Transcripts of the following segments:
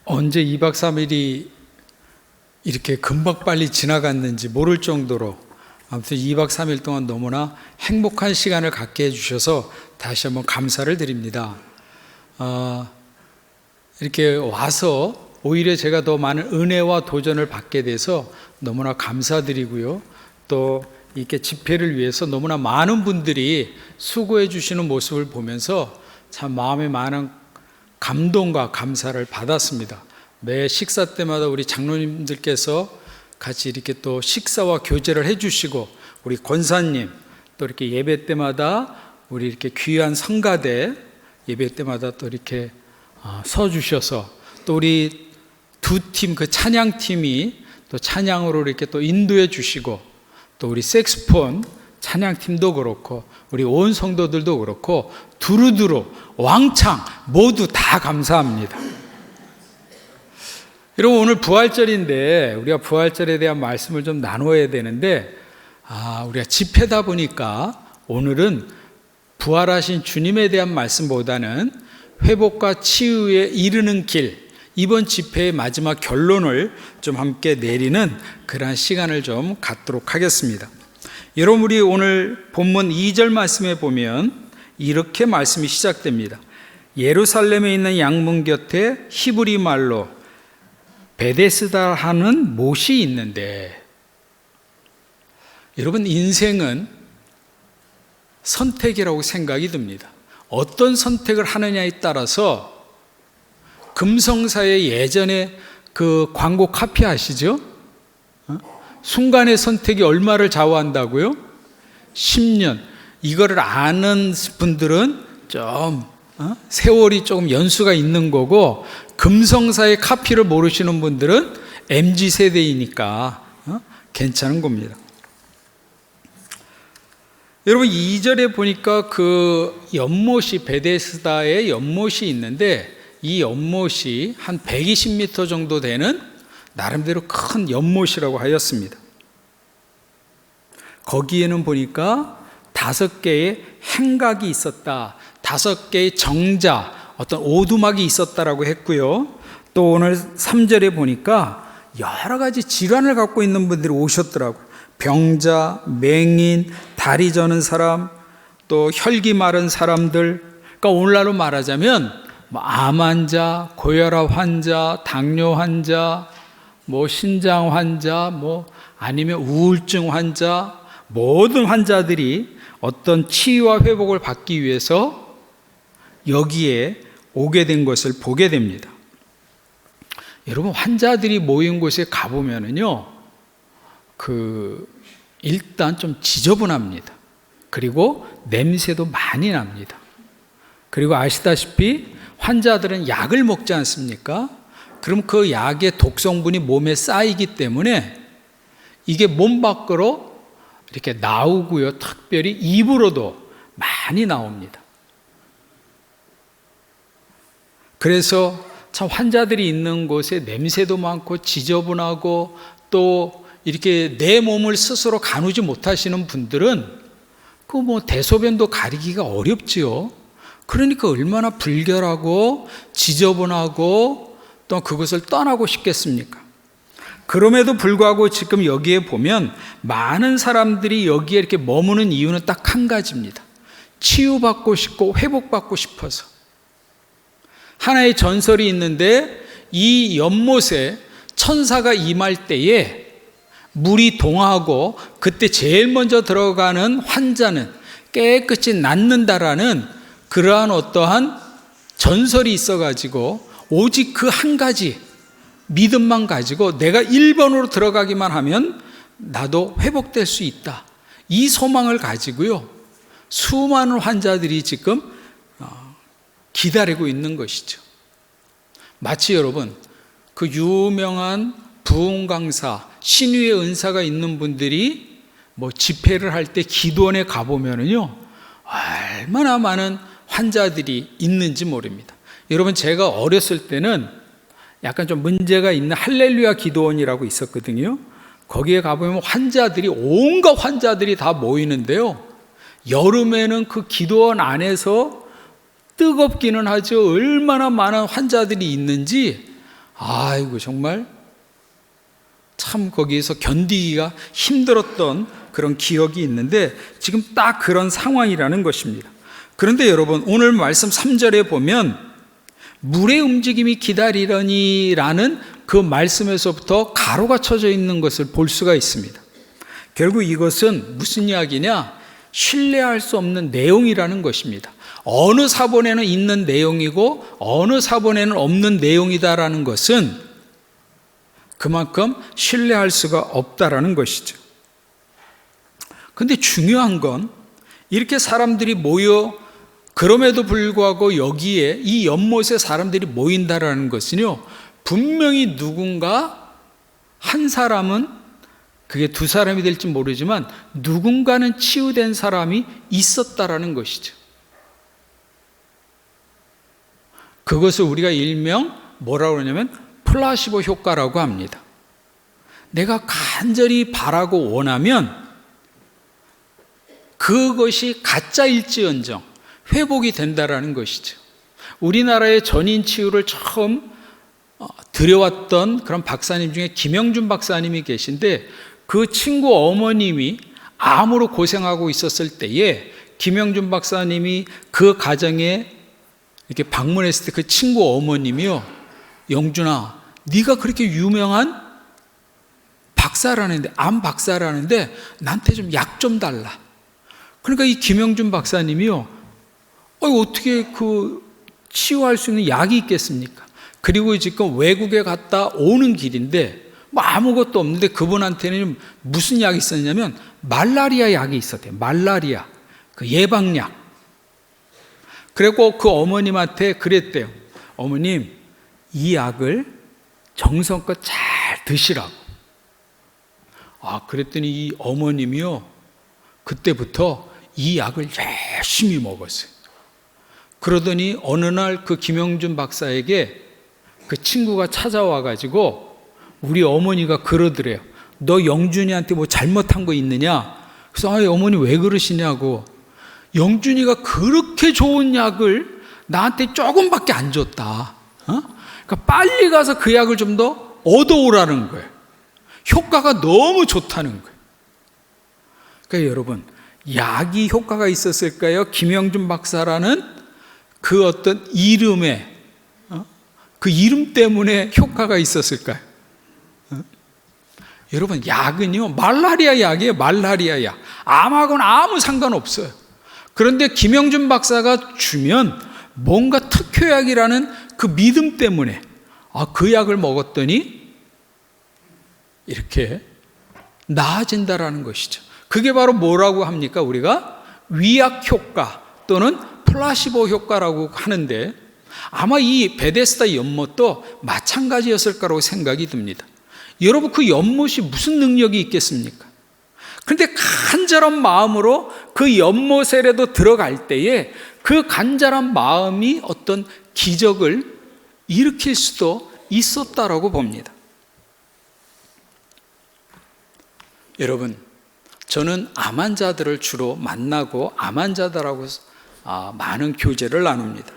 언제 2박 3일이 이렇게 금방 빨리 지나갔는지 모를 정도로 아무튼 2박 3일 동안 너무나 행복한 시간을 갖게 해주셔서 다시 한번 감사를 드립니다. 이렇게 와서 오히려 제가 더 많은 은혜와 도전을 받게 돼서 너무나 감사드리고요. 또 이렇게 집회를 위해서 너무나 많은 분들이 수고해 주시는 모습을 보면서 참 마음에 많은 감동과 감사를 받았습니다. 매 식사 때마다 우리 장로님들께서 같이 이렇게 또 식사와 교제를 해주시고, 우리 권사님 또 이렇게 예배 때마다 우리 이렇게 귀한 성가대 예배 때마다 또 이렇게 서주셔서, 또 우리 두 팀, 그 찬양팀이 또 찬양으로 이렇게 또 인도해 주시고, 또 우리 색스폰 찬양팀도 그렇고 우리 온 성도들도 그렇고 두루두루 왕창 모두 다 감사합니다. 여러분, 오늘 부활절인데 우리가 부활절에 대한 말씀을 좀 나눠야 되는데 우리가 집회다 보니까 오늘은 부활하신 주님에 대한 말씀보다는 회복과 치유에 이르는 길, 이번 집회의 마지막 결론을 좀 함께 내리는 그러한 시간을 좀 갖도록 하겠습니다. 여러분, 우리 오늘 본문 2절 말씀에 보면 이렇게 말씀이 시작됩니다. 예루살렘에 있는 양문 곁에 히브리 말로 베데스다 하는 못이 있는데, 여러분, 인생은 선택이라고 생각이 듭니다. 어떤 선택을 하느냐에 따라서, 금성사의 예전에 그 광고 카피 아시죠? 순간의 선택이 얼마를 좌우한다고요? 10년. 이거를 아는 분들은 좀 세월이 조금 연수가 있는 거고, 금성사의 카피를 모르시는 분들은 MZ세대이니까 괜찮은 겁니다. 여러분, 2절에 보니까 그 연못이, 베데스다의 연못이 있는데, 이 연못이 한 120m 정도 되는 나름대로 큰 연못이라고 하였습니다. 거기에는 보니까 5개의 행각이 있었다, 5개의 정자, 어떤 오두막이 있었다라고 했고요. 또 오늘 3절에 보니까 여러 가지 질환을 갖고 있는 분들이 오셨더라고요. 병자, 맹인, 다리 저는 사람, 또 혈기 마른 사람들. 그러니까 오늘날로 말하자면 암 환자, 고혈압 환자, 당뇨 환자, 신장 환자, 아니면 우울증 환자, 모든 환자들이 어떤 치유와 회복을 받기 위해서 여기에 오게 된 것을 보게 됩니다. 여러분, 환자들이 모인 곳에 가보면은요, 일단 좀 지저분합니다. 그리고 냄새도 많이 납니다. 그리고 아시다시피 환자들은 약을 먹지 않습니까? 그럼 그 약의 독성분이 몸에 쌓이기 때문에 이게 몸 밖으로 이렇게 나오고요. 특별히 입으로도 많이 나옵니다. 그래서 참 환자들이 있는 곳에 냄새도 많고 지저분하고, 또 이렇게 내 몸을 스스로 가누지 못하시는 분들은 대소변도 가리기가 어렵지요. 그러니까 얼마나 불결하고 지저분하고 또 그것을 떠나고 싶겠습니까? 그럼에도 불구하고 지금 여기에 보면 많은 사람들이 여기에 이렇게 머무는 이유는 딱 한 가지입니다. 치유받고 싶고 회복받고 싶어서. 하나의 전설이 있는데, 이 연못에 천사가 임할 때에 물이 동하고 그때 제일 먼저 들어가는 환자는 깨끗이 낫는다라는 그러한 어떠한 전설이 있어가지고, 오직 그 한 가지 믿음만 가지고 내가 1번으로 들어가기만 하면 나도 회복될 수 있다, 이 소망을 가지고요, 수많은 환자들이 지금 기다리고 있는 것이죠. 마치 여러분, 그 유명한 부흥 강사, 신유의 은사가 있는 분들이 집회를 할 때 기도원에 가보면은요, 얼마나 많은 환자들이 있는지 모릅니다. 여러분, 제가 어렸을 때는 약간 좀 문제가 있는 할렐루야 기도원이라고 있었거든요. 거기에 가보면 환자들이, 온갖 환자들이 다 모이는데요, 여름에는 그 기도원 안에서 뜨겁기는 하죠. 얼마나 많은 환자들이 있는지 아이고 정말 참 거기에서 견디기가 힘들었던 그런 기억이 있는데 지금 딱 그런 상황이라는 것입니다. 그런데 여러분 오늘 말씀 3절에 보면 물의 움직임이 기다리려니라는 그 말씀에서부터 가로가 쳐져 있는 것을 볼 수가 있습니다. 결국 이것은 무슨 이야기냐? 신뢰할 수 없는 내용이라는 것입니다. 어느 사본에는 있는 내용이고 어느 사본에는 없는 내용이다라는 것은 그만큼 신뢰할 수가 없다라는 것이죠. 근데 중요한 건 이렇게 사람들이 모여 그럼에도 불구하고 여기에 이 연못에 사람들이 모인다라는 것은요, 분명히 누군가 한 사람은 그게 두 사람이 될지 모르지만 누군가는 치유된 사람이 있었다라는 것이죠. 그것을 우리가 일명 뭐라고 그러냐면 플라시보 효과라고 합니다. 내가 간절히 바라고 원하면 그것이 가짜일지언정 회복이 된다라는 것이죠. 우리나라의 전인 치유를 처음 들여왔던 그런 박사님 중에 김영준 박사님이 계신데 그 친구 어머님이 암으로 고생하고 있었을 때에 김영준 박사님이 그 가정에 이렇게 방문했을 때 그 친구 어머님이요, 영준아, 네가 그렇게 유명한 박사라는데, 암 박사라는데 나한테 좀 약 좀 달라. 그러니까 이 김영준 박사님이요, 어떻게 그 치유할 수 있는 약이 있겠습니까? 그리고 지금 외국에 갔다 오는 길인데 뭐 아무것도 없는데 그분한테는 무슨 약이 있었냐면 말라리아 약이 있었대요. 말라리아 그 예방약. 그리고 그 어머님한테 그랬대요. 어머님, 이 약을 정성껏 잘 드시라고. 그랬더니 이 어머님이요, 그때부터 이 약을 열심히 먹었어요. 그러더니 어느 날 그 김영준 박사에게 그 친구가 찾아와 가지고 우리 어머니가 그러더래요. 너 영준이한테 뭐 잘못한 거 있느냐? 그래서 어머니 왜 그러시냐고. 영준이가 그렇게 좋은 약을 나한테 조금밖에 안 줬다. 그러니까 빨리 가서 그 약을 좀 더 얻어오라는 거예요. 효과가 너무 좋다는 거예요. 그러니까 여러분, 약이 효과가 있었을까요? 김영준 박사라는 그 어떤 이름에, 그 이름 때문에 효과가 있었을까요? 여러분, 약은요, 말라리아 약이에요. 말라리아 약. 암하고는 아무 상관없어요. 그런데 김영준 박사가 주면 뭔가 특효약이라는 그 믿음 때문에 그 약을 먹었더니 이렇게 나아진다라는 것이죠. 그게 바로 뭐라고 합니까? 우리가 위약 효과 또는 플라시보 효과라고 하는데 아마 이 베데스다 연못도 마찬가지였을 거라고 생각이 듭니다. 여러분, 그 연못이 무슨 능력이 있겠습니까? 그런데 간절한 마음으로 그 연못에라도 들어갈 때에 그 간절한 마음이 어떤 기적을 일으킬 수도 있었다라고 봅니다. 여러분, 저는 암 환자들을 주로 만나고 암 환자들하고 많은 교제를 나눕니다.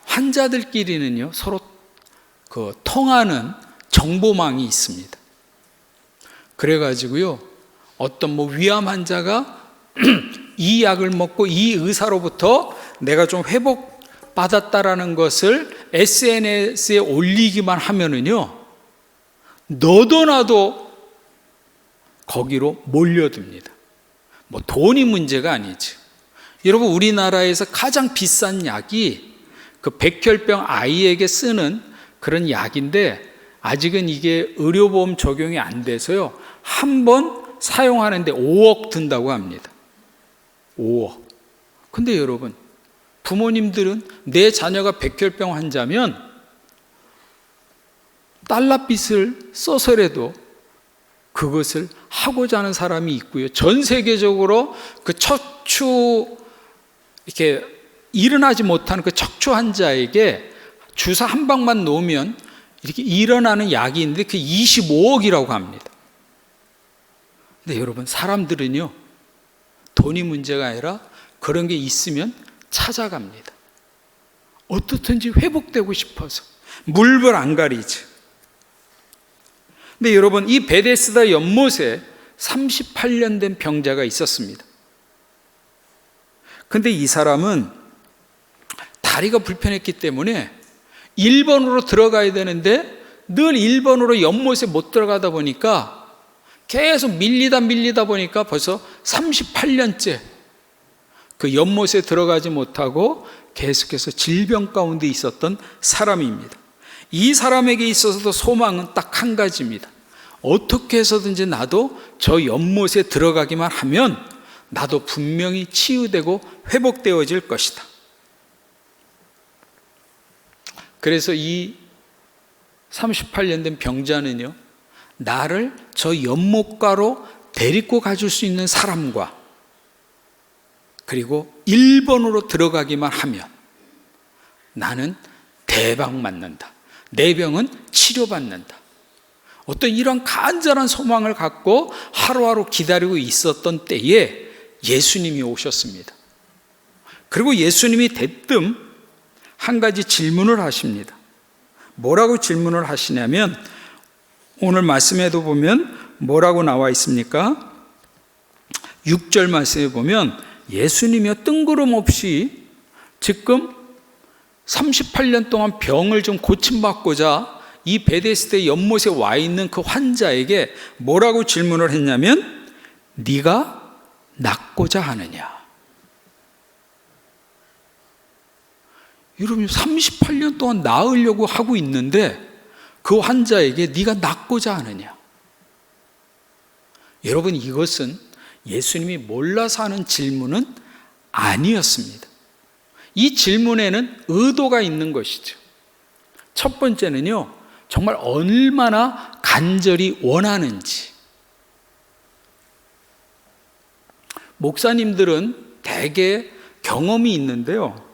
환자들끼리는요, 서로 그 통하는 정보망이 있습니다. 그래가지고요, 어떤 위암 환자가 이 약을 먹고 이 의사로부터 내가 좀 회복받았다라는 것을 SNS에 올리기만 하면은요, 너도 나도 거기로 몰려듭니다. 돈이 문제가 아니죠. 여러분, 우리나라에서 가장 비싼 약이 그 백혈병 아이에게 쓰는 그런 약인데 아직은 이게 의료보험 적용이 안 돼서요, 한 번 사용하는데 5억 든다고 합니다. 5억. 근데 여러분, 부모님들은 내 자녀가 백혈병 환자면 달러빚을 써서라도 그것을 하고자 하는 사람이 있고요. 전 세계적으로 그 척추 이렇게 일어나지 못하는 그 척추 환자에게 주사 한 방만 놓으면 이렇게 일어나는 약이 있는데 그게 25억이라고 합니다. 근데 여러분, 사람들은요, 돈이 문제가 아니라 그런 게 있으면 찾아갑니다. 어떻든지 회복되고 싶어서. 물불 안 가리지. 근데 여러분, 이 베데스다 연못에 38년 된 병자가 있었습니다. 근데 이 사람은 다리가 불편했기 때문에 1번으로 들어가야 되는데 늘 1번으로 연못에 못 들어가다 보니까 계속 밀리다 보니까 벌써 38년째 그 연못에 들어가지 못하고 계속해서 질병 가운데 있었던 사람입니다. 이 사람에게 있어서도 소망은 딱 한 가지입니다. 어떻게 해서든지 나도 저 연못에 들어가기만 하면 나도 분명히 치유되고 회복되어질 것이다. 그래서 이 38년 된 병자는요, 나를 저 연못가로 데리고 가줄 수 있는 사람과 그리고 1번으로 들어가기만 하면 나는 대박 맞는다. 내 병은 치료받는다. 어떤 이런 간절한 소망을 갖고 하루하루 기다리고 있었던 때에 예수님이 오셨습니다. 그리고 예수님이 대뜸 한 가지 질문을 하십니다. 뭐라고 질문을 하시냐면 오늘 말씀에도 보면 뭐라고 나와 있습니까? 6절 말씀에 보면 예수님이요 뜬구름없이 지금 38년 동안 병을 좀 고침받고자 이 베데스다 연못에 와 있는 그 환자에게 뭐라고 질문을 했냐면 네가 낫고자 하느냐. 여러분 38년 동안 나으려고 하고 있는데 그 환자에게 네가 낫고자 하느냐. 여러분 이것은 예수님이 몰라서 하는 질문은 아니었습니다. 이 질문에는 의도가 있는 것이죠. 첫 번째는요, 정말 얼마나 간절히 원하는지. 목사님들은 대개 경험이 있는데요,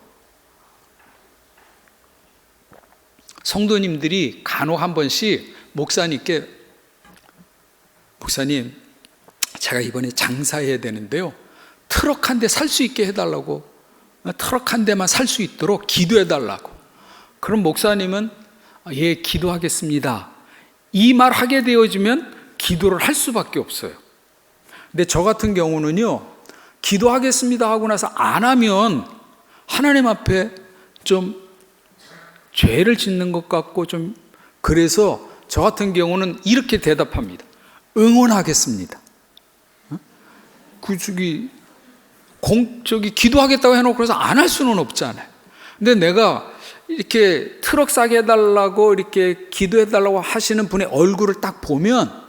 성도님들이 간혹 한 번씩 목사님께 목사님 제가 이번에 장사해야 되는데요 트럭 한 대 살 수 있게 해달라고, 트럭 한 대만 살 수 있도록 기도해달라고. 그럼 목사님은 예 기도하겠습니다 이 말 하게 되어지면 기도를 할 수밖에 없어요. 근데 저 같은 경우는요 기도하겠습니다 하고 나서 안 하면 하나님 앞에 좀 죄를 짓는 것 같고 좀 그래서 저 같은 경우는 이렇게 대답합니다. 응원하겠습니다. 저기 기도하겠다고 해놓고 그래서 안 할 수는 없잖아요. 근데 내가 이렇게 트럭 싸게 해달라고 이렇게 기도해달라고 하시는 분의 얼굴을 딱 보면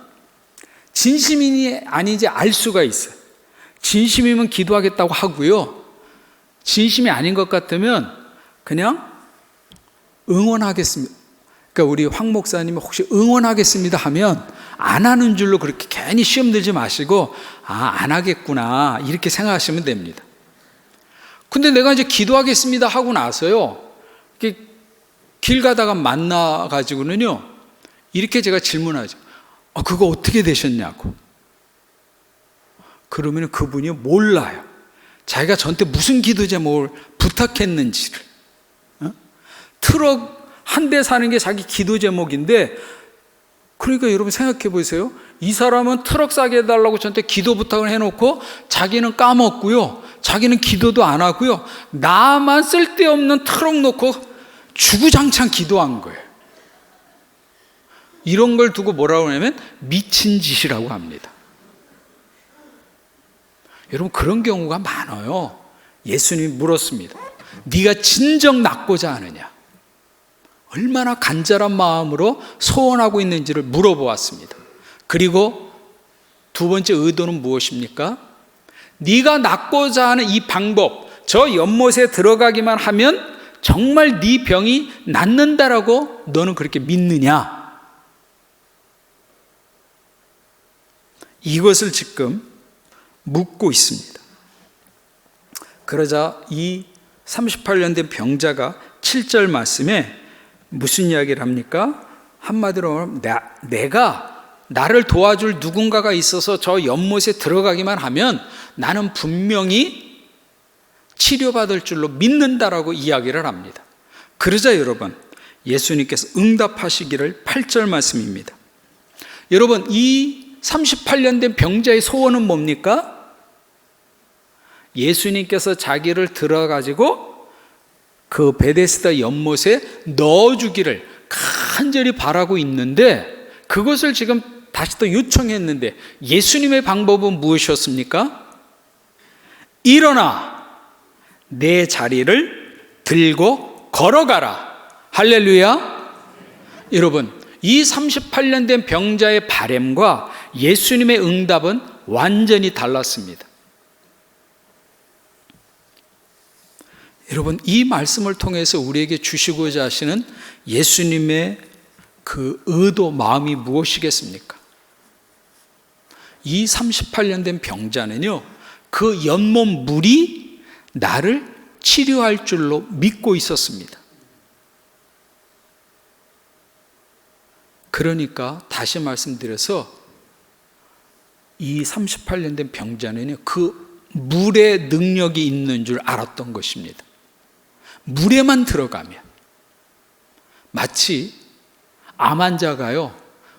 진심이니 아닌지 알 수가 있어요. 진심이면 기도하겠다고 하고요, 진심이 아닌 것 같으면 그냥 응원하겠습니다. 그러니까 우리 황 목사님이 혹시 응원하겠습니다 하면 안 하는 줄로 그렇게 괜히 시험 들지 마시고 안 하겠구나 이렇게 생각하시면 됩니다. 근데 내가 이제 기도하겠습니다 하고 나서요 길 가다가 만나가지고는요 이렇게 제가 질문하죠. 그거 어떻게 되셨냐고. 그러면 그분이 몰라요. 자기가 저한테 무슨 기도 제목을 부탁했는지를. 트럭 한 대 사는 게 자기 기도 제목인데, 그러니까 여러분 생각해 보세요. 이 사람은 트럭 사게 해달라고 저한테 기도 부탁을 해놓고 자기는 까먹고요, 자기는 기도도 안 하고요, 나만 쓸데없는 트럭 놓고 주구장창 기도한 거예요. 이런 걸 두고 뭐라고 하냐면 미친 짓이라고 합니다. 여러분 그런 경우가 많아요. 예수님이 물었습니다. 네가 진정 낫고자 하느냐. 얼마나 간절한 마음으로 소원하고 있는지를 물어보았습니다. 그리고 두 번째 의도는 무엇입니까? 네가 낫고자 하는 이 방법, 저 연못에 들어가기만 하면 정말 네 병이 낫는다라고 너는 그렇게 믿느냐? 이것을 지금 묻고 있습니다. 그러자 이 38년 된 병자가 7절 말씀에 무슨 이야기를 합니까? 한마디로 내가 나를 도와줄 누군가가 있어서 저 연못에 들어가기만 하면 나는 분명히 치료받을 줄로 믿는다라고 이야기를 합니다. 그러자 여러분 예수님께서 응답하시기를 8절 말씀입니다. 여러분, 이 38년 된 병자의 소원은 뭡니까? 예수님께서 자기를 들어가지고 그 베데스다 연못에 넣어주기를 간절히 바라고 있는데, 그것을 지금 다시 또 요청했는데 예수님의 방법은 무엇이었습니까? 일어나 내 자리를 들고 걸어가라. 할렐루야. 여러분, 이 38년 된 병자의 바램과 예수님의 응답은 완전히 달랐습니다. 여러분, 이 말씀을 통해서 우리에게 주시고자 하시는 예수님의 그 의도, 마음이 무엇이겠습니까? 이 38년 된 병자는요, 그 연못 물이 나를 치료할 줄로 믿고 있었습니다. 그러니까 다시 말씀드려서 이 38년 된 병자는요, 그 물의 능력이 있는 줄 알았던 것입니다. 물에만 들어가면, 마치 암 환자가요,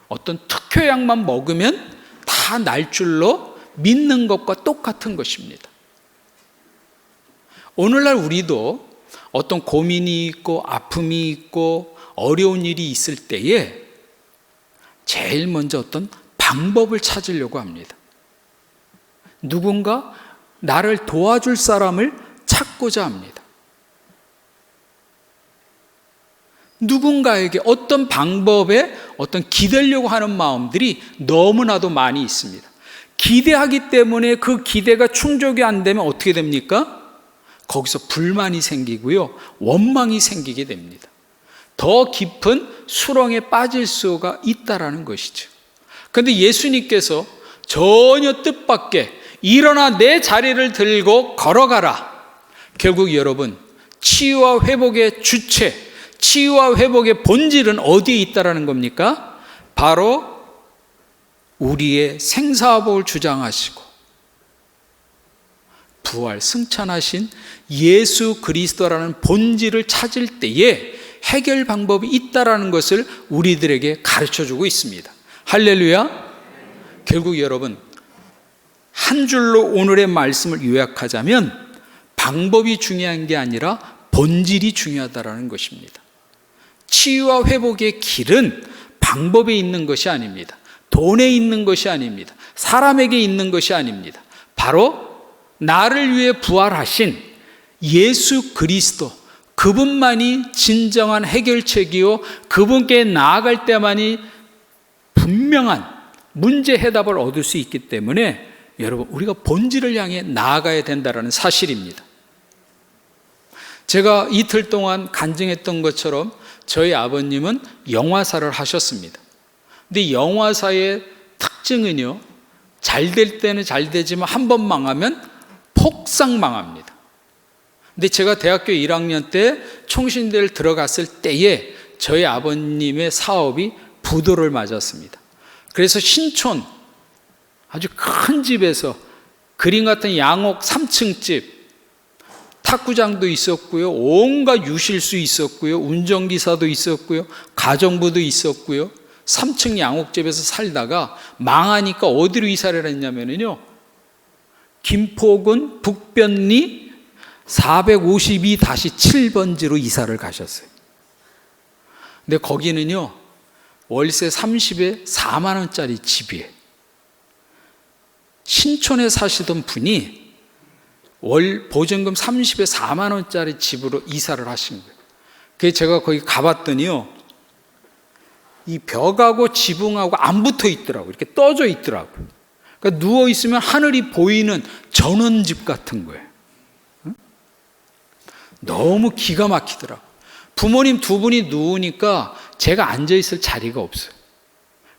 어떤 특효약만 먹으면 다 날 줄로 믿는 것과 똑같은 것입니다. 오늘날 우리도 어떤 고민이 있고 아픔이 있고 어려운 일이 있을 때에 제일 먼저 어떤 방법을 찾으려고 합니다. 누군가 나를 도와줄 사람을 찾고자 합니다. 누군가에게 어떤 방법에 어떤 기대려고 하는 마음들이 너무나도 많이 있습니다. 기대하기 때문에 그 기대가 충족이 안 되면 어떻게 됩니까? 거기서 불만이 생기고요, 원망이 생기게 됩니다. 더 깊은 수렁에 빠질 수가 있다라는 것이죠. 그런데 예수님께서 전혀 뜻밖의 일어나 내 자리를 들고 걸어가라. 결국 여러분, 치유와 회복의 주체, 치유와 회복의 본질은 어디에 있다라는 겁니까? 바로 우리의 생사복을 주장하시고 부활 승천하신 예수 그리스도라는 본질을 찾을 때에 해결 방법이 있다라는 것을 우리들에게 가르쳐주고 있습니다. 할렐루야. 결국 여러분, 한 줄로 오늘의 말씀을 요약하자면 방법이 중요한 게 아니라 본질이 중요하다는 것입니다. 치유와 회복의 길은 방법에 있는 것이 아닙니다. 돈에 있는 것이 아닙니다. 사람에게 있는 것이 아닙니다. 바로 나를 위해 부활하신 예수 그리스도, 그분만이 진정한 해결책이요, 그분께 나아갈 때만이 분명한 문제 해답을 얻을 수 있기 때문에 여러분, 우리가 본질을 향해 나아가야 된다는 사실입니다. 제가 이틀 동안 간증했던 것처럼 저희 아버님은 영화사를 하셨습니다. 근데 영화사의 특징은요, 잘 될 때는 잘 되지만 한 번 망하면 폭삭 망합니다. 근데 제가 대학교 1학년 때 총신대를 들어갔을 때에 저희 아버님의 사업이 부도를 맞았습니다. 그래서 신촌 아주 큰 집에서 그림 같은 양옥 3층 집, 탁구장도 있었고요, 온갖 유실수 있었고요, 운전기사도 있었고요, 가정부도 있었고요, 3층 양옥집에서 살다가 망하니까 어디로 이사를 했냐면요, 김포군 북변리 452-7번지로 이사를 가셨어요. 근데 거기는요, 월세 30에 4만 원짜리 집이에요. 신촌에 사시던 분이 월 보증금 30에 4만 원짜리 집으로 이사를 하신 거예요. 그래서 제가 거기 가봤더니요, 이 벽하고 지붕하고 안 붙어 있더라고요. 이렇게 떠져 있더라고요. 그러니까 누워 있으면 하늘이 보이는 전원집 같은 거예요. 너무 기가 막히더라고요. 부모님 두 분이 누우니까 제가 앉아 있을 자리가 없어요.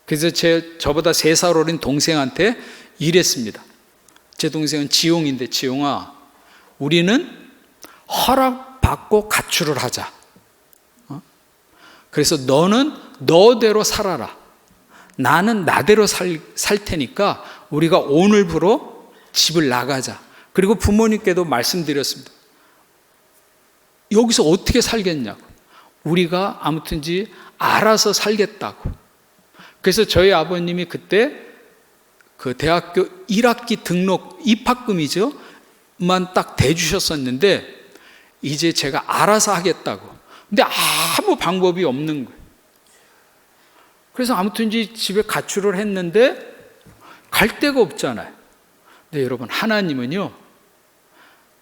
그래서 저보다 3살 어린 동생한테 이랬습니다. 제 동생은 지용인데, 지용아, 우리는 허락받고 가출을 하자. 그래서 너는 너대로 살아라. 나는 나대로 살 테니까 우리가 오늘부로 집을 나가자. 그리고 부모님께도 말씀드렸습니다. 여기서 어떻게 살겠냐고. 우리가 아무튼지 알아서 살겠다고. 그래서 저희 아버님이 그때 그 대학교 1학기 등록 입학금이죠 만 딱 대주셨었는데 이제 제가 알아서 하겠다고. 근데 아무 방법이 없는 거예요. 그래서 아무튼지 집에 가출을 했는데 갈 데가 없잖아요. 근데 여러분, 하나님은요,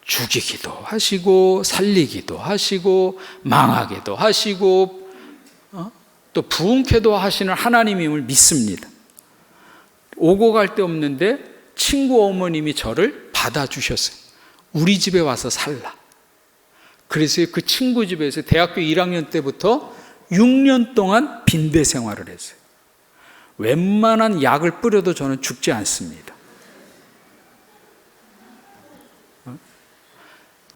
죽이기도 하시고 살리기도 하시고 망하게도 하시고 또 부흥케도 하시는 하나님임을 믿습니다. 오고 갈 데 없는데 친구 어머님이 저를 받아주셨어요. 우리 집에 와서 살라. 그래서 그 친구 집에서 대학교 1학년 때부터 6년 동안 빈대 생활을 했어요. 웬만한 약을 뿌려도 저는 죽지 않습니다.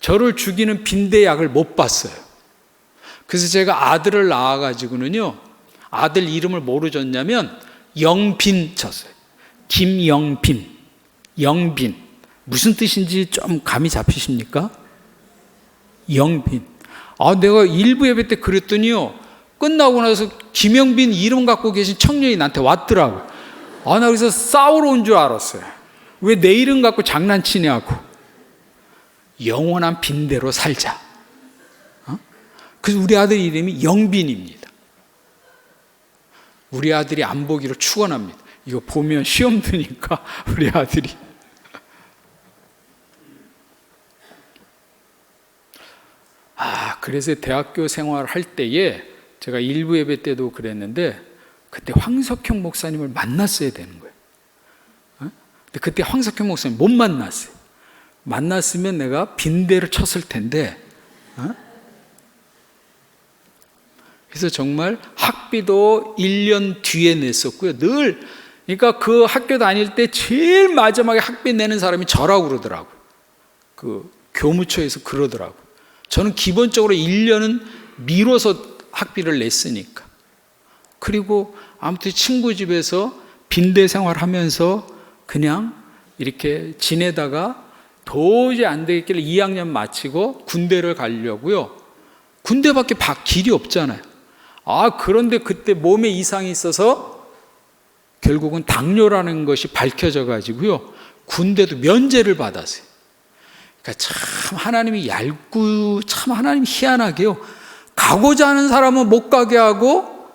저를 죽이는 빈대 약을 못 봤어요. 그래서 제가 아들을 낳아가지고는요, 아들 이름을 뭐로 줬냐면 영빈 쳤어요. 김영빈, 영빈. 무슨 뜻인지 좀 감이 잡히십니까? 영빈. 내가 일부 예배 때 그랬더니요, 끝나고 나서 김영빈 이름 갖고 계신 청년이 나한테 왔더라고. 나 그래서 싸우러 온 줄 알았어요. 왜 내 이름 갖고 장난치냐고. 영원한 빈대로 살자. 그래서 우리 아들 이름이 영빈입니다. 우리 아들이 안 보기를 축원합니다. 이거 보면 시험 드니까 우리 아들이. 그래서 대학교 생활을 할 때에 제가 일부 예배 때도 그랬는데 그때 황석형 목사님을 만났어야 되는 거예요. 근데 그때 황석형 목사님 못 만났어요. 만났으면 내가 빈대를 쳤을 텐데. 그래서 정말 학비도 1년 뒤에 냈었고요. 늘, 그러니까 그 학교 다닐 때 제일 마지막에 학비 내는 사람이 저라고 그러더라고요. 그 교무처에서 그러더라고요. 저는 기본적으로 1년은 미뤄서 학비를 냈으니까. 그리고 아무튼 친구 집에서 빈대 생활하면서 그냥 이렇게 지내다가 도저히 안 되겠길래 2학년 마치고 군대를 가려고요. 군대밖에 길이 없잖아요. 그런데 그때 몸에 이상이 있어서 결국은 당뇨라는 것이 밝혀져 가지고요, 군대도 면제를 받았어요. 그러니까 참 하나님이 참 하나님이 희한하게요, 가고자 하는 사람은 못 가게 하고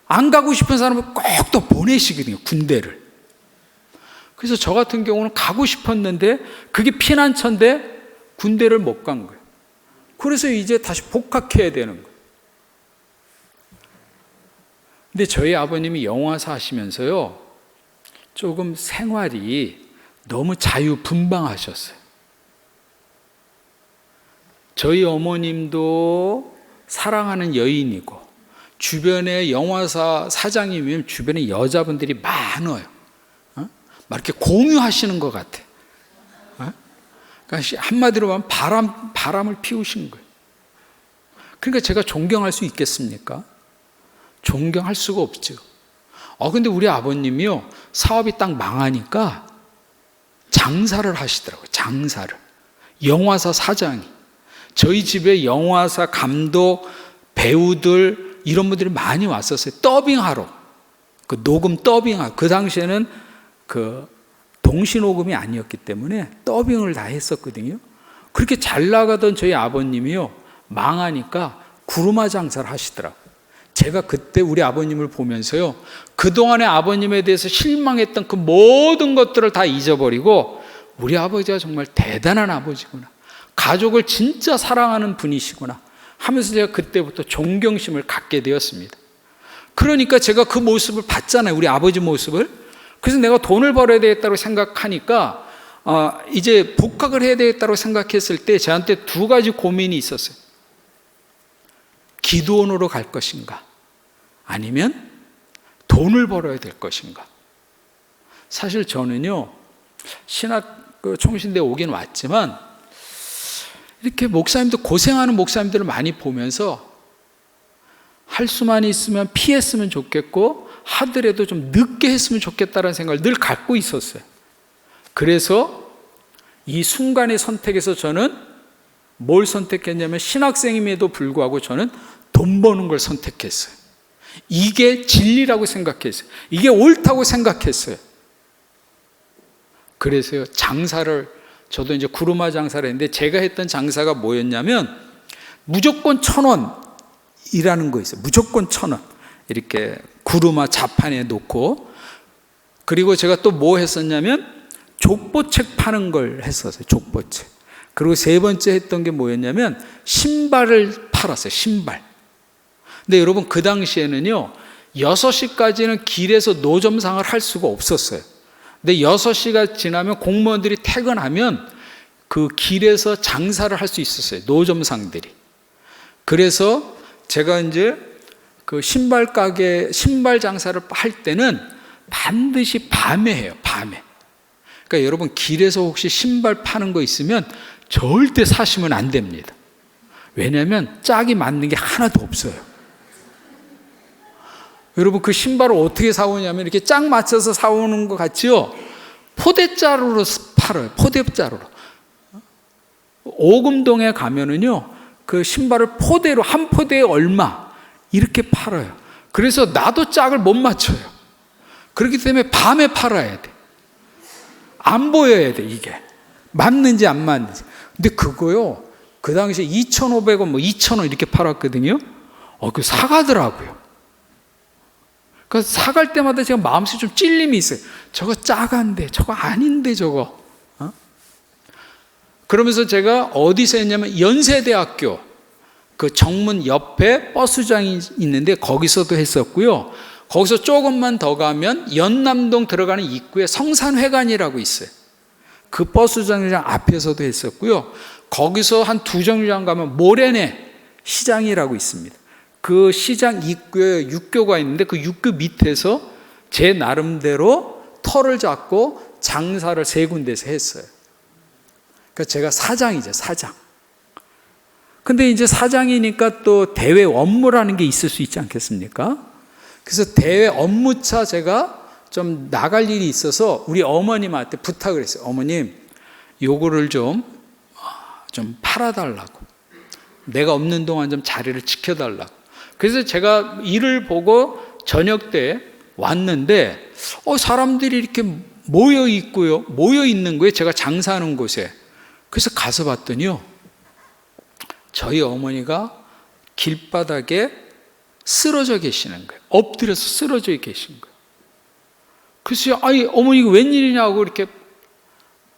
안 가고 싶은 사람은 꼭 또 보내시거든요, 군대를. 그래서 저 같은 경우는 가고 싶었는데 그게 피난처인데 군대를 못 간 거예요. 그래서 이제 다시 복학해야 되는 거예요. 근데 저희 아버님이 영화사 하시면서요, 조금 생활이 너무 자유분방하셨어요. 저희 어머님도 사랑하는 여인이고 주변에 영화사 사장님이면 주변에 여자분들이 많아요. 막 이렇게 공유하시는 것 같아. 그러니까 한마디로 하면 바람을 피우신 거예요. 그러니까 제가 존경할 수 있겠습니까? 존경할 수가 없죠. 근데 우리 아버님이요, 사업이 딱 망하니까 장사를 하시더라고요. 장사를. 영화사 사장이. 저희 집에 영화사 감독, 배우들 이런 분들이 많이 왔었어요. 더빙하러. 그 녹음 더빙하러. 그 당시에는 그 동시녹음이 아니었기 때문에 더빙을 다 했었거든요. 그렇게 잘 나가던 저희 아버님이요, 망하니까 구루마 장사를 하시더라고요. 제가 그때 우리 아버님을 보면서요, 그동안의 아버님에 대해서 실망했던 그 모든 것들을 다 잊어버리고 우리 아버지가 정말 대단한 아버지구나, 가족을 진짜 사랑하는 분이시구나 하면서 제가 그때부터 존경심을 갖게 되었습니다. 그러니까 제가 그 모습을 봤잖아요, 우리 아버지 모습을. 그래서 내가 돈을 벌어야 되겠다고 생각하니까 이제 복학을 해야 되겠다고 생각했을 때 저한테 두 가지 고민이 있었어요. 기도원으로 갈 것인가, 아니면 돈을 벌어야 될 것인가. 사실 저는요, 신학 총신대 오긴 왔지만 이렇게 목사님들 고생하는 목사님들을 많이 보면서 할 수만 있으면 피했으면 좋겠고 하더라도 좀 늦게 했으면 좋겠다는 생각을 늘 갖고 있었어요. 그래서 이 순간의 선택에서 저는 뭘 선택했냐면 신학생임에도 불구하고 저는 돈 버는 걸 선택했어요. 이게 진리라고 생각했어요. 이게 옳다고 생각했어요. 그래서요, 장사를, 저도 이제 구루마 장사를 했는데, 제가 했던 장사가 뭐였냐면 무조건 1,000원이라는 거 있어요. 무조건 1,000원 이렇게 구루마 자판에 놓고, 그리고 제가 또 뭐 했었냐면 족보책 파는 걸 했었어요. 족보책. 그리고 세 번째 했던 게 뭐였냐면 신발을 팔았어요. 신발. 근데 여러분, 그 당시에는요 6시까지는 길에서 노점상을 할 수가 없었어요. 근데 6시가 지나면 공무원들이 퇴근하면 그 길에서 장사를 할 수 있었어요. 노점상들이. 그래서 제가 이제 그 신발 가게, 신발 장사를 할 때는 반드시 밤에 해요. 밤에. 그러니까 여러분, 길에서 혹시 신발 파는 거 있으면 절대 사시면 안 됩니다. 왜냐하면 짝이 맞는 게 하나도 없어요. 여러분, 그 신발을 어떻게 사오냐면 이렇게 짝 맞춰서 사오는 것 같지요? 포대자루로 팔아요. 포대자루로. 오금동에 가면은요, 그 신발을 포대로, 한 포대에 얼마 이렇게 팔아요. 그래서 나도 짝을 못 맞춰요. 그렇기 때문에 밤에 팔아야 돼. 안 보여야 돼, 이게 맞는지 안 맞는지. 근데 그거요, 그 당시에 2,500원, 뭐 2,000원 이렇게 팔았거든요. 그 사가더라고요. 그래서 사갈 때마다 제가 마음속에 좀 찔림이 있어요. 저거 짜간데, 저거 아닌데, 저거. 그러면서 제가 어디서 했냐면 연세대학교 그 정문 옆에 버스장이 있는데 거기서도 했었고요. 거기서 조금만 더 가면 연남동 들어가는 입구에 성산회관이라고 있어요. 그 버스정류장 앞에서도 했었고요. 거기서 한 2정류장 가면 모래내 시장이라고 있습니다. 그 시장 입구에 육교가 있는데 그 육교 밑에서 제 나름대로 터를 잡고 장사를 3군데서 했어요. 그러니까 제가 사장이죠, 사장. 근데 이제 사장이니까 또 대외 업무라는 게 있을 수 있지 않겠습니까? 그래서 대외 업무차 제가 좀 나갈 일이 있어서 우리 어머님한테 부탁을 했어요. 어머님, 요거를 좀 팔아달라고. 내가 없는 동안 좀 자리를 지켜달라고. 그래서 제가 일을 보고 저녁 때 왔는데 사람들이 이렇게 모여 있고요. 모여 있는 거예요. 제가 장사하는 곳에. 그래서 가서 봤더니요, 저희 어머니가 길바닥에 쓰러져 계시는 거예요. 엎드려서 쓰러져 계신 거예요. 그래서 어머니 이거 웬일이냐고 이렇게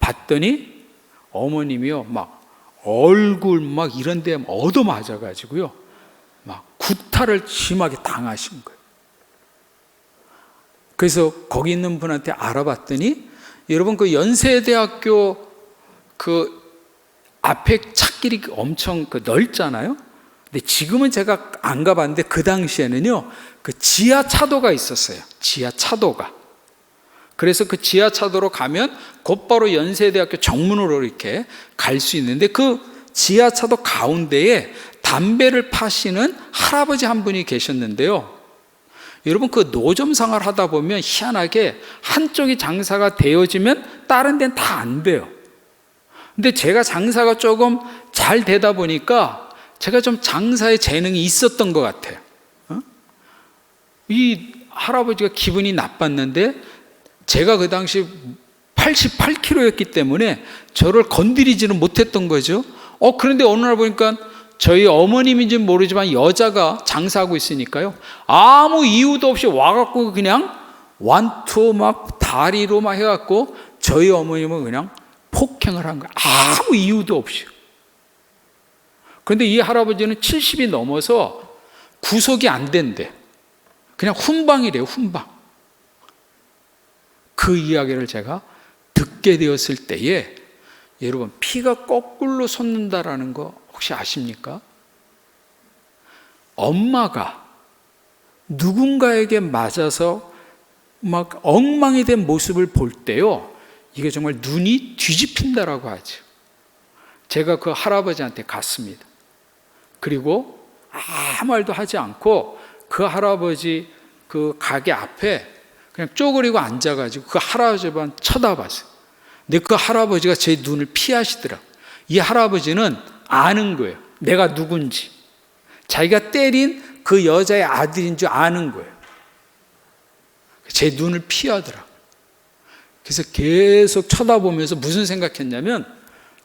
봤더니 어머님이요, 막 얼굴 막 이런 데 얻어맞아가지고요, 막 구타를 심하게 당하신 거예요. 그래서 거기 있는 분한테 알아봤더니, 여러분 그 연세대학교 그 앞에 찻길이 엄청 넓잖아요. 근데 지금은 제가 안 가봤는데 그 당시에는요, 그 지하차도가 있었어요. 지하차도가. 그래서 그 지하차도로 가면 곧바로 연세대학교 정문으로 이렇게 갈 수 있는데, 그 지하차도 가운데에 담배를 파시는 할아버지 한 분이 계셨는데요. 여러분, 그 노점상을 하다 보면 희한하게 한쪽이 장사가 되어지면 다른 데는 다 안 돼요. 근데 제가 장사가 조금 잘 되다 보니까 제가 좀 장사에 재능이 있었던 것 같아요. 이 할아버지가 기분이 나빴는데, 제가 그 당시 88kg였기 때문에 저를 건드리지는 못했던 거죠. 그런데 어느 날 보니까 저희 어머님인지는 모르지만 여자가 장사하고 있으니까요, 아무 이유도 없이 와갖고 그냥 완투 막 다리로 막 해갖고 저희 어머님은 그냥 폭행을 한 거예요. 아무 이유도 없이. 그런데 이 할아버지는 70이 넘어서 구속이 안 된대. 그냥 훈방이래요, 훈방. 그 이야기를 제가 듣게 되었을 때에, 여러분, 피가 거꾸로 솟는다라는 거 혹시 아십니까? 엄마가 누군가에게 맞아서 막 엉망이 된 모습을 볼 때요, 이게 정말 눈이 뒤집힌다라고 하죠. 제가 그 할아버지한테 갔습니다. 그리고 아무 말도 하지 않고 그 할아버지 그 가게 앞에 그냥 쪼그리고 앉아가지고 그 할아버지만 쳐다봤어요. 근데 그 할아버지가 제 눈을 피하시더라고요. 이 할아버지는 아는 거예요, 내가 누군지. 자기가 때린 그 여자의 아들인 줄 아는 거예요. 제 눈을 피하더라고요. 그래서 계속 쳐다보면서 무슨 생각했냐면,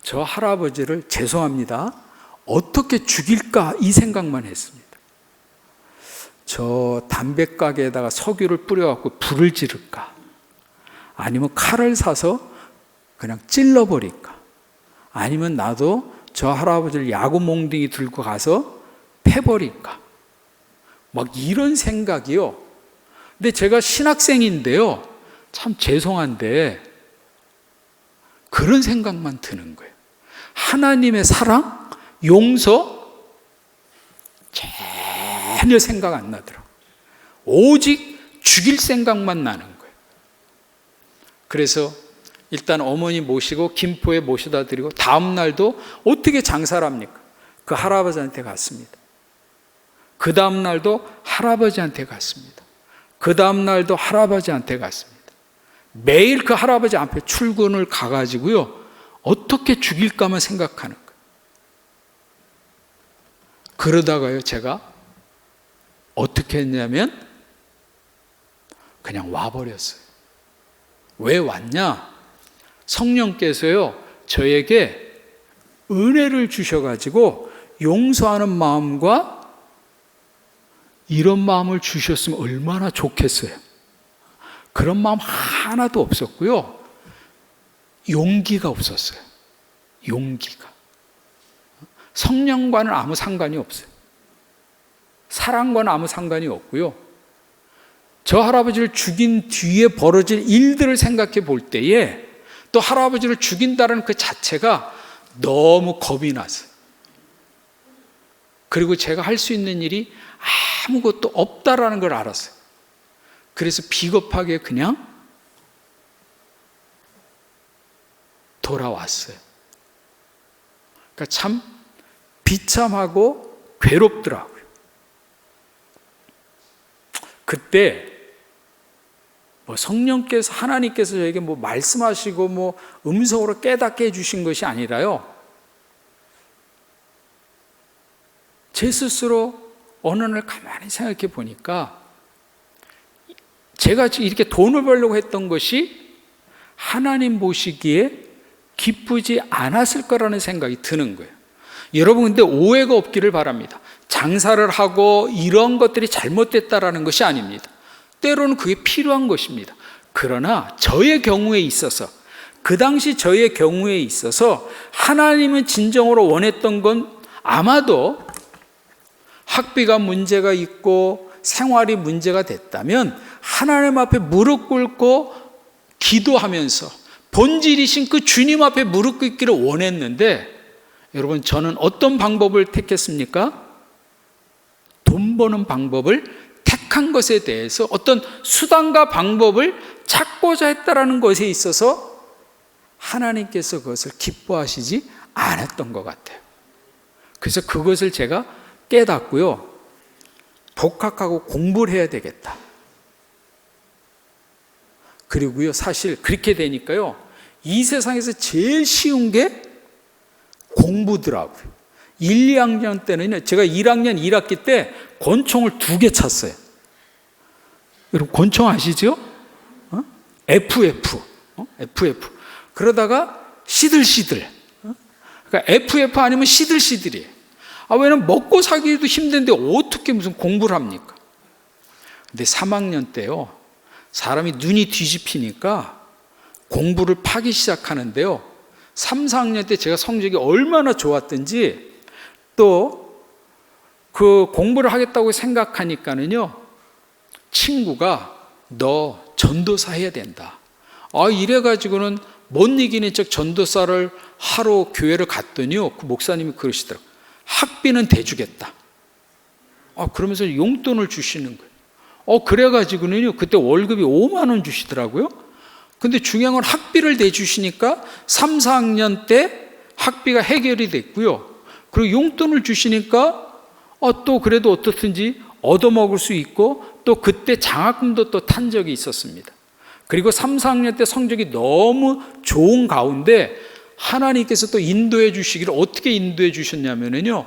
저 할아버지를 죄송합니다, 어떻게 죽일까 이 생각만 했습니다. 저 담배 가게에다가 석유를 뿌려갖고 불을 지를까, 아니면 칼을 사서 그냥 찔러버릴까, 아니면 나도 저 할아버지를 야구 몽둥이 들고 가서 패버릴까, 막 이런 생각이요. 근데 제가 신학생인데요, 참 죄송한데 그런 생각만 드는 거예요. 하나님의 사랑, 용서 전혀 생각 안 나더라고요. 오직 죽일 생각만 나는 거예요. 그래서 일단 어머니 모시고 김포에 모셔다 드리고, 다음 날도 어떻게 장사를 합니까? 그 할아버지한테 갔습니다. 그 다음 날도 할아버지한테 갔습니다. 그 다음 날도 할아버지한테 갔습니다. 매일 그 할아버지 앞에 출근을 가가지고요, 어떻게 죽일까만 생각하는 거예요. 그러다가요, 제가 어떻게 했냐면 그냥 와버렸어요. 왜 왔냐? 성령께서요, 저에게 은혜를 주셔가지고 용서하는 마음과 이런 마음을 주셨으면 얼마나 좋겠어요. 그런 마음 하나도 없었고요, 용기가 없었어요. 용기가. 성령과는 아무 상관이 없어요. 사랑과는 아무 상관이 없고요. 저 할아버지를 죽인 뒤에 벌어질 일들을 생각해 볼 때에 또 할아버지를 죽인다는 그 자체가 너무 겁이 났어요. 그리고 제가 할 수 있는 일이 아무것도 없다라는 걸 알았어요. 그래서 비겁하게 그냥 돌아왔어요. 그러니까 참 비참하고 괴롭더라고요. 그때 성령께서, 하나님께서 저에게 말씀하시고 음성으로 깨닫게 해주신 것이 아니라요, 제 스스로 어느 날 가만히 생각해 보니까 제가 이렇게 돈을 벌려고 했던 것이 하나님 보시기에 기쁘지 않았을 거라는 생각이 드는 거예요. 여러분, 근데 오해가 없기를 바랍니다. 장사를 하고 이런 것들이 잘못됐다라는 것이 아닙니다. 때로는 그게 필요한 것입니다. 그러나 저의 경우에 있어서, 그 당시 저의 경우에 있어서 하나님은 진정으로 원했던 건 아마도 학비가 문제가 있고 생활이 문제가 됐다면 하나님 앞에 무릎 꿇고 기도하면서 본질이신 그 주님 앞에 무릎 꿇기를 원했는데, 여러분, 저는 어떤 방법을 택했습니까? 돈 버는 방법을 택한 것에 대해서 어떤 수단과 방법을 찾고자 했다라는 것에 있어서 하나님께서 그것을 기뻐하시지 않았던 것 같아요. 그래서 그것을 제가 깨닫고요, 복학하고 공부를 해야 되겠다. 그리고요, 사실 그렇게 되니까요, 이 세상에서 제일 쉬운 게 공부더라고요. 1, 2학년 때는요, 제가 1학년 1학기 때 권총을 2개 찼어요. 여러분, 권총 아시죠? FF. FF. 그러다가 시들시들. 그러니까 FF 아니면 시들시들이에요. 왜냐면 먹고 살기도 힘든데 어떻게 무슨 공부를 합니까? 근데 3학년 때요, 사람이 눈이 뒤집히니까 공부를 파기 시작하는데요, 3, 4학년 때 제가 성적이 얼마나 좋았던지, 또 그 공부를 하겠다고 생각하니까는요, 친구가 너 전도사 해야 된다. 이래가지고는 못 이기는 척 전도사를 하러 교회를 갔더니요, 그 목사님이 그러시더라고요. 학비는 대주겠다. 그러면서 용돈을 주시는 거예요. 그래가지고는요, 그때 월급이 5만 원 주시더라고요. 근데 중요한 건 학비를 내주시니까 3, 4학년 때 학비가 해결이 됐고요. 그리고 용돈을 주시니까 또 그래도 어떻든지 얻어먹을 수 있고, 또 그때 장학금도 또 탄 적이 있었습니다. 그리고 3, 4학년 때 성적이 너무 좋은 가운데 하나님께서 또 인도해 주시기를, 어떻게 인도해 주셨냐면요,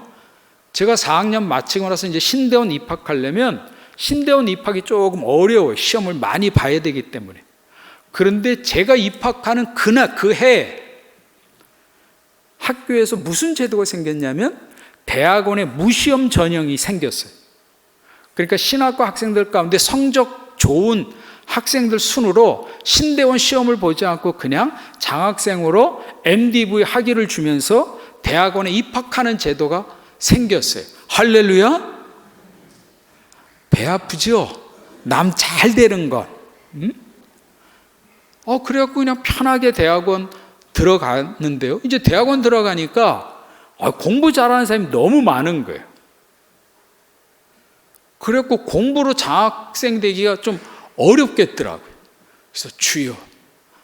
제가 4학년 마치고 나서 이제 신대원 입학하려면 신대원 입학이 조금 어려워요. 시험을 많이 봐야 되기 때문에. 그런데 제가 입학하는 그날, 그 해 학교에서 무슨 제도가 생겼냐면 대학원에 무시험 전형이 생겼어요. 그러니까 신학과 학생들 가운데 성적 좋은 학생들 순으로 신대원 시험을 보지 않고 그냥 장학생으로 MDV 학위를 주면서 대학원에 입학하는 제도가 생겼어요. 할렐루야? 배 아프죠? 남 잘 되는 것. 그래갖고 그냥 편하게 대학원 들어갔는데요. 이제 대학원 들어가니까 공부 잘하는 사람이 너무 많은 거예요. 그래갖고 공부로 장학생 되기가 좀 어렵겠더라고요. 그래서 주여,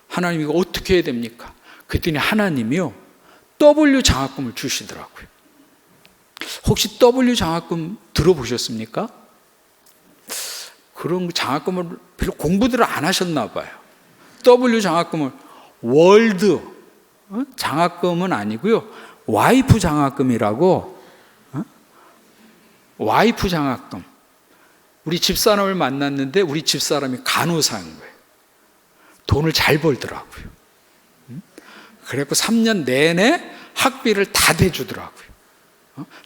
하나님 이거 어떻게 해야 됩니까? 그랬더니 하나님이요, W 장학금을 주시더라고요. 혹시 W 장학금 들어보셨습니까? 그런 장학금을 별로 공부들을 안 하셨나 봐요. W 장학금을 월드 장학금은 아니고요, 와이프 장학금이라고. 와이프 장학금. 우리 집사람을 만났는데 우리 집사람이 간호사인 거예요. 돈을 잘 벌더라고요. 그래서 3년 내내 학비를 다 대주더라고요.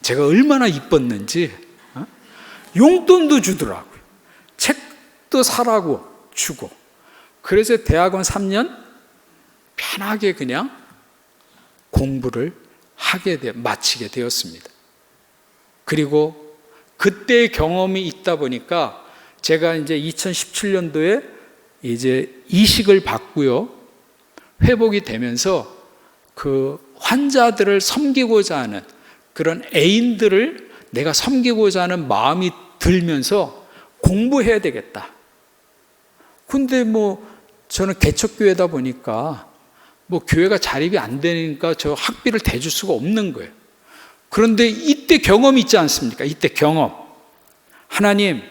제가 얼마나 이뻤는지. 용돈도 주더라고요. 책도 사라고 주고. 그래서 대학원 3년 편하게 그냥 공부를 마치게 되었습니다. 그리고 그때의 경험이 있다 보니까 제가 이제 2017년도에 이제 이식을 받고요, 회복이 되면서 그 환자들을 섬기고자 하는 그런 애인들을 내가 섬기고자 하는 마음이 들면서 공부해야 되겠다. 근데 저는 개척교회다 보니까 교회가 자립이 안 되니까 저 학비를 대줄 수가 없는 거예요. 그런데 이때 경험이 있지 않습니까? 이때 경험. 하나님,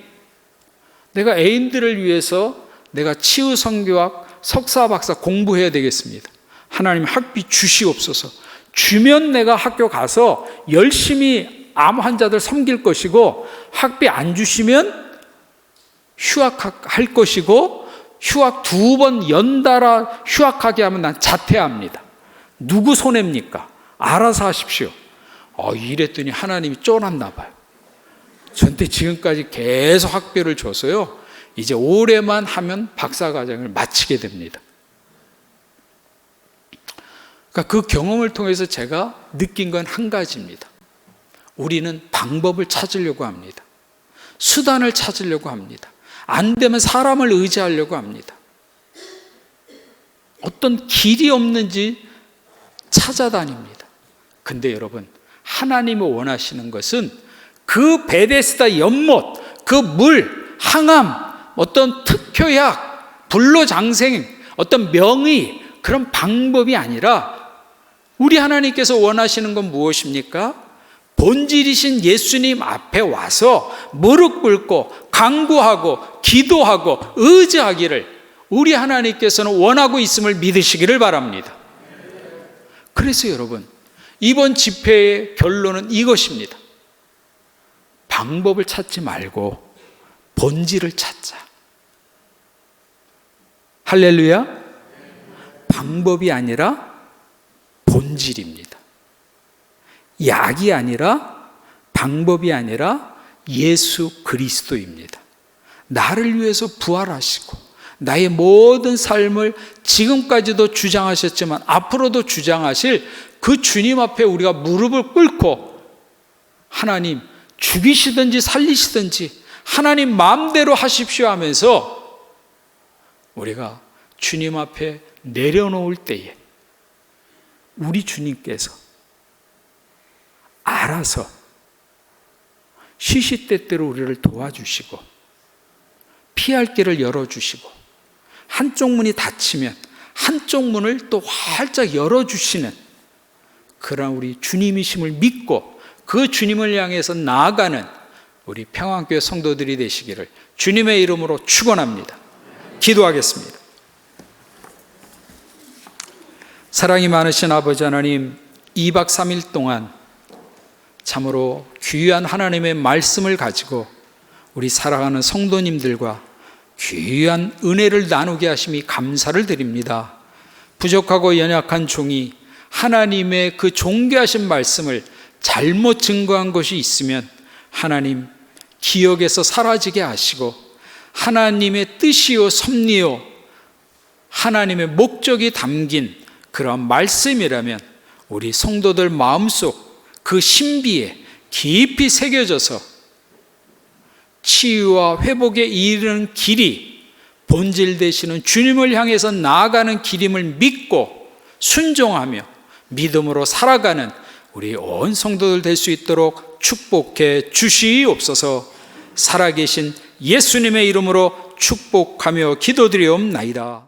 내가 애인들을 위해서 내가 치유 선교학 석사 박사 공부해야 되겠습니다. 하나님 학비 주시옵소서. 주면 내가 학교 가서 열심히 암 환자들 섬길 것이고, 학비 안 주시면 휴학할 것이고, 휴학 2번 연달아 휴학하게 하면 난 자퇴합니다. 누구 손해입니까? 알아서 하십시오. 이랬더니 하나님이 쫄았나 봐요. 저한테 지금까지 계속 학비를 줘서요, 이제 올해만 하면 박사과정을 마치게 됩니다. 그러니까 그 경험을 통해서 제가 느낀 건 한 가지입니다. 우리는 방법을 찾으려고 합니다. 수단을 찾으려고 합니다. 안 되면 사람을 의지하려고 합니다. 어떤 길이 없는지 찾아다닙니다. 근데 여러분, 하나님이 원하시는 것은 그 베데스다 연못, 그 물, 항암, 어떤 특효약, 불로장생, 어떤 명의, 그런 방법이 아니라 우리 하나님께서 원하시는 건 무엇입니까? 본질이신 예수님 앞에 와서 무릎 꿇고 간구하고 기도하고 의지하기를 우리 하나님께서는 원하고 있음을 믿으시기를 바랍니다. 그래서 여러분, 이번 집회의 결론은 이것입니다. 방법을 찾지 말고 본질을 찾자. 할렐루야. 방법이 아니라 본질입니다. 약이 아니라, 방법이 아니라 예수 그리스도입니다. 나를 위해서 부활하시고 나의 모든 삶을 지금까지도 주장하셨지만 앞으로도 주장하실 그 주님 앞에 우리가 무릎을 꿇고 하나님 죽이시든지 살리시든지 하나님 마음대로 하십시오 하면서 우리가 주님 앞에 내려놓을 때에 우리 주님께서 알아서 시시때때로 우리를 도와주시고 피할 길을 열어주시고 한쪽 문이 닫히면 한쪽 문을 또 활짝 열어주시는 그런 우리 주님이심을 믿고 그 주님을 향해서 나아가는 우리 평안교회 성도들이 되시기를 주님의 이름으로 축원합니다. 기도하겠습니다. 사랑이 많으신 아버지 하나님, 2박 3일 동안 참으로 귀한 하나님의 말씀을 가지고 우리 사랑하는 성도님들과 귀한 은혜를 나누게 하심이 감사를 드립니다. 부족하고 연약한 종이 하나님의 그 존귀하신 말씀을 잘못 증거한 것이 있으면 하나님 기억에서 사라지게 하시고, 하나님의 뜻이요 섭리요 하나님의 목적이 담긴 그런 말씀이라면 우리 성도들 마음속 그 신비에 깊이 새겨져서 치유와 회복에 이르는 길이 본질 되시는 주님을 향해서 나아가는 길임을 믿고 순종하며 믿음으로 살아가는 우리 온 성도들 될 수 있도록 축복해 주시옵소서. 살아계신 예수님의 이름으로 축복하며 기도드리옵나이다.